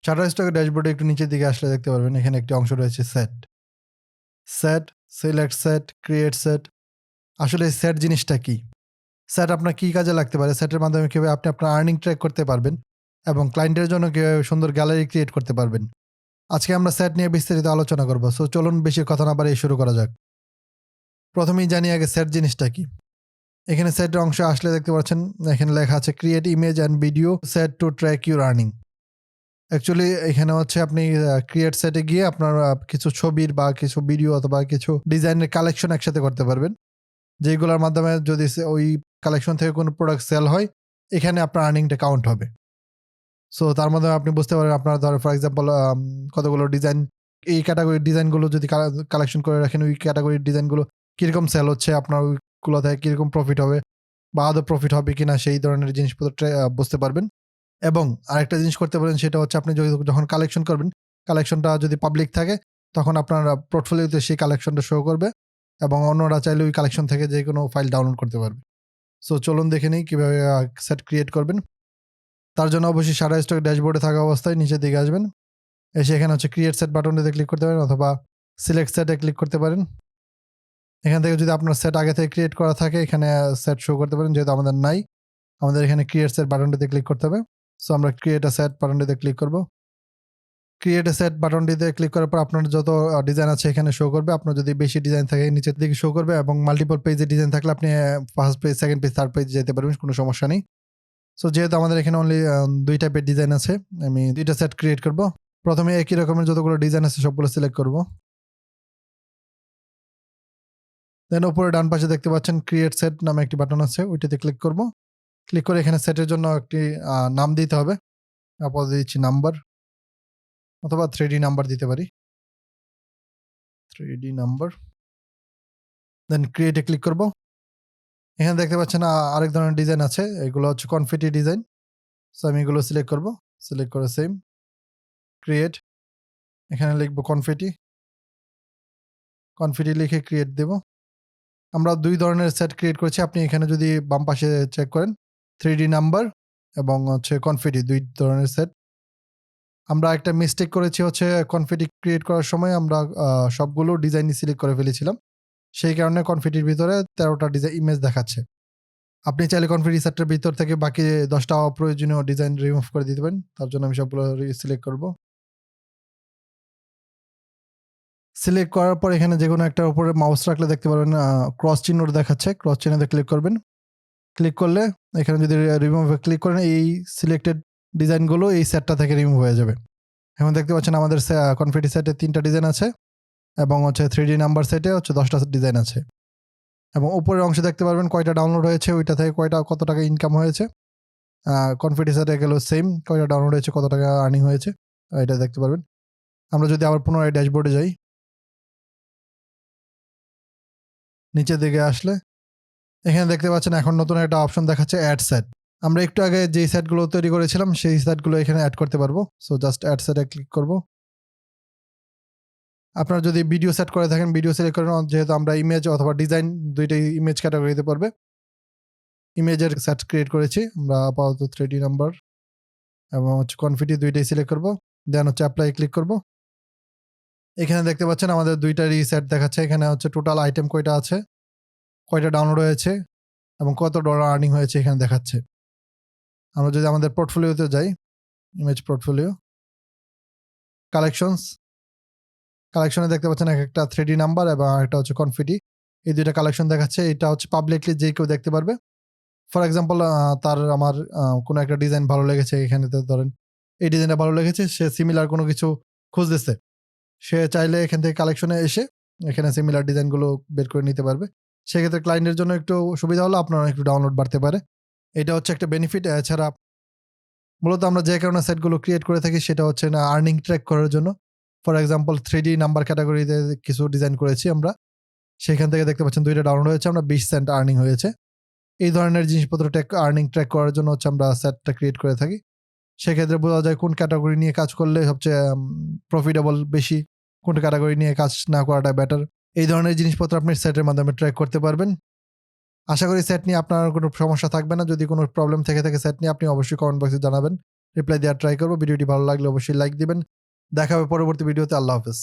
Shutterstock ড্যাশবোর্ডে একটু নিচের দিকে আসলে দেখতে পারবেন এখানে একটি অংশ রয়েছে set, select set, create set. আসলে সেট জিনিসটা কি? সেট আপনার কি কাজে লাগতে পারে? সেটের মাধ্যমে কিভাবে আপনি আপনার আর্নিং ট্র্যাক করতে পারবেন এবং ক্লায়েন্টের জন্য কিভাবে সুন্দর গ্যালারি ক্রিয়েট করতে পারবেন। আজকে আমরা সেট নিয়ে বিস্তারিত আলোচনা করব। সো চলুন বেশি কথা না বাড়িয়ে শুরু করা যাক। প্রথমেই জানি আগে সেট জিনিসটা কি? এখানে সেটের অংশে আসলে দেখতে পাচ্ছেন এখানে লেখা আছে create image and video set two track your earning. Actually এখানে হচ্ছে আপনি ক্রিয়েট সেটে গিয়ে আপনার কিছু ছবির বা কিছু ভিডিও অথবা কিছু ডিজাইনের কালেকশন একসাথে করতে পারবেন। যেগুলোর মাধ্যমে যদি ওই কালেকশন থেকে কোনো প্রোডাক্ট সেল হয়, এখানে আপনার আর্নিংটা কাউন্ট হবে। সো তার মাধ্যমে আপনি বুঝতে পারবেন আপনার ধর ফর এক্সাম্পল কতগুলো ডিজাইন, এই ক্যাটাগরির ডিজাইনগুলো যদি কালেকশন করে রাখেন, ওই ক্যাটাগরির ডিজাইনগুলো কীরকম সেল হচ্ছে, আপনার ওইগুলো থেকে কীরকম প্রফিট হবে বা আদৌ প্রফিট হবে কিনা সেই ধরনের জিনিসপত্র বুঝতে পারবেন। এবং আরেকটা জিনিস করতে পারেন সেটা হচ্ছে আপনি যখন কালেকশন করবেন, কালেকশনটা যদি পাবলিক থাকে তখন আপনার পোর্টফোলিওতে সেই কালেকশনটা শো করবে এবং অন্যরা চাইলে ওই কালেকশন থেকে যে কোনো ফাইল ডাউনলোড করতে পারবে। সো চলুন দেখে নিই কীভাবে সেট ক্রিয়েট করবেন। তার জন্য অবশ্যই Shutterstock ড্যাশবোর্ডে থাকা অবস্থায় নিচের দিকে আসবেন। এসে এখানে হচ্ছে ক্রিয়েট সেট বাটনটিতে ক্লিক করতে পারেন অথবা সিলেক্ট সেটে ক্লিক করতে পারেন। এখান থেকে যদি আপনার সেট আগে থেকে ক্রিয়েট করা থাকে এখানে সেট শো করতে পারেন, যেহেতু আমাদের নাই আমাদের এখানে ক্রিয়েট সেট বাটনটিতে ক্লিক করতে হবে। সো আমরা ক্রিয়েট আ সেট বাটনটিতে ক্লিক করব। ক্রিয়েট এ সেট বাটনটিতে ক্লিক করার পর আপনার যত ডিজাইন আছে এখানে শো করবে। আপনার যদি বেশি ডিজাইন থাকে নিচের দিকে শো করবে এবং মাল্টিপল পেজে ডিজাইন থাকলে আপনি first page, second page, third page যেতে পারবেন, কোনো সমস্যা নেই। সো যেহেতু আমাদের এখানে অনলি 2 টাইপের ডিজাইন আছে, আমি 2টা সেট ক্রিয়েট করব। প্রথমে একই রকমের যতগুলো ডিজাইন আছে সবগুলো সিলেক্ট করব। দেন উপরে ডান পাশে দেখতে পাচ্ছেন ক্রিয়েট সেট নামে একটি বাটন আছে, ওইটাতে ক্লিক করব। ক্লিক করে এখানে সেটের জন্য একটি নাম দিতে হবে। আপাতত দিচ্ছি নাম্বার অথবা 3D নাম্বার দিতে পারি। 3D number. দেন ক্রিয়েটে ক্লিক করব। এখানে দেখতে পাচ্ছেন আরেক ধরনের ডিজাইন আছে, এগুলো হচ্ছে কনফিটি ডিজাইন। সো আমি এগুলো সিলেক্ট করব। সিলেক্ট করে সেম ক্রিয়েট, এখানে লিখব কনফিটি লিখে ক্রিয়েট দেব। আমরা 2 ধরনের সেট ক্রিয়েট করেছি। আপনি এখানে যদি বাম পাশে চেক করেন 3D নাম্বার এবং হচ্ছে কনফিটি 2 ধরনের সেট। আমরা একটা মিস্টেক করেছি হচ্ছে কনফিটি ক্রিয়েট করার সময় আমরা সবগুলো ডিজাইনই সিলেক্ট করে ফেলেছিলাম। সেই কারণে কনফিটির ভিতরে 13টা ডিজাইন ইমেজ দেখাচ্ছে। আপনি চাইলে কনফিটি সেটের ভিতর থেকে বাকি 10টা অপ্রয়োজনীয় ডিজাইন রিমুভ করে দিতে পারেন। তার জন্য আমি সবগুলো সিলেক্ট করব। সিলেক্ট করার পর এখানে যেকোনো একটার উপরে মাউস রাখলে দেখতে পারবেন ক্রস চিহ্ন দেখাচ্ছে। ক্রস চিহ্নতে ক্লিক করবেন। ক্লিক করলে এখানে যদি রিমুভে ক্লিক করেন এই সিলেক্টেড ডিজাইনগুলো এই সেটটা থেকে রিমুভ হয়ে যাবে। এখন দেখতে পাচ্ছেন আমাদের কনফিটি সেটে 3টা ডিজাইন আছে এবং হচ্ছে 3D নাম্বার সেটে হচ্ছে 10টা ডিজাইন আছে। এবং উপরের অংশে দেখতে পারবেন কয়টা ডাউনলোড হয়েছে, ওইটা থেকে কত টাকা ইনকাম হয়েছে। কনফিটি সেটে গেল সেম, কয়টা ডাউনলোড হয়েছে, কত টাকা আর্নিং হয়েছে, এটা দেখতে পারবেন। আমরা যদি আবার পুনরায় ড্যাশবোর্ডে যাই, নিচের দিকে আসলে এখানে দেখতে পাচ্ছেন এখন নতুন একটা অপশন দেখাচ্ছে অ্যাড সেট। আমরা একটু আগে যেই সেটগুলো তৈরি করেছিলাম সেই সেটগুলো এখানে অ্যাড করতে পারবো। সো জাস্ট অ্যাড সেটে ক্লিক করব। আপনারা যদি ভিডিও সেট করে থাকেন ভিডিও সিলেক্ট করেন, যেহেতু আমরা ইমেজ অথবা ডিজাইন দুইটাই ইমেজ ক্যাটাগরিতে পড়বে। ইমেজের সেট ক্রিয়েট করেছি আমরা আপাতত 3D নাম্বার এবং হচ্ছে কনফিটি দুইটাই সিলেক্ট করব। দেন হচ্ছে অ্যাপ্লাই ক্লিক করব। এখানে দেখতে পাচ্ছেন আমাদের দুইটারই সেট দেখাচ্ছে। এখানে হচ্ছে টোটাল আইটেম কয়টা আছে, কয়টা ডাউনলোড হয়েছে এবং কত ডলার আর্নিং হয়েছে এখানে দেখাচ্ছে। আমরা যদি আমাদের পোর্টফোলিওতে যাই, ইমেজ পোর্টফোলিও, কালেকশনে দেখতে পাচ্ছেন একটা 3D নাম্বার এবং একটা হচ্ছে কনফিটি, এই দুইটা কালেকশন দেখাচ্ছে। এটা হচ্ছে পাবলিকলি যে কেউ দেখতে পারবে। ফর এক্সাম্পল আমার কোনো একটা ডিজাইন ভালো লেগেছে, এখানে ধরেন এই ডিজাইনটা ভালো লেগেছে, সে সিমিলার কোনো কিছু খুঁজতেছে, সে চাইলে এখান থেকে কালেকশনে এসে এখানে সিমিলার ডিজাইনগুলো বের করে নিতে পারবে। সেক্ষেত্রে ক্লায়েন্টের জন্য একটু সুবিধা হলো, আপনার একটু ডাউনলোড বাড়তে পারে। এটা হচ্ছে একটা বেনিফিট। এছাড়া মূলত আমরা যে কারণে সেটগুলো ক্রিয়েট করে থাকি সেটা হচ্ছে না আর্নিং ট্র্যাক করার জন্য। ফর এক্সাম্পল 3D নাম্বার ক্যাটাগরিতে কিছু ডিজাইন করেছি আমরা, সেখান থেকে দেখতে পাচ্ছেন 2টা ডাউনলোড হয়েছে, আমরা 20 সেন্ট আর্নিং হয়েছে। এই ধরনের জিনিসপত্র আর্নিং ট্র্যাক করার জন্য হচ্ছে আমরা সেটটা ক্রিয়েট করে থাকি। সেক্ষেত্রে বোঝা যায় কোন ক্যাটাগরি নিয়ে কাজ করলে সবচেয়ে প্রফিটেবল বেশি, কোন ক্যাটাগরি নিয়ে কাজ না করাটা বেটার। এই ধরনের জিনিসপত্র আপনি সেটের মাধ্যমে ট্র্যাক করতে পারবেন। আশা করি সেট নিয়ে আপনার কোনো সমস্যা থাকবে না। যদি কোনো প্রবলেম থেকে থাকে সেট নিয়ে আপনি অবশ্যই কমেন্ট বক্সে জানাবেন। রিপ্লাই দেওয়ার ট্রাই করবো। ভিডিওটি ভালো লাগলে অবশ্যই লাইক দিবেন। দেখা হবে পরবর্তী ভিডিওতে। আল্লাহ হাফেজ।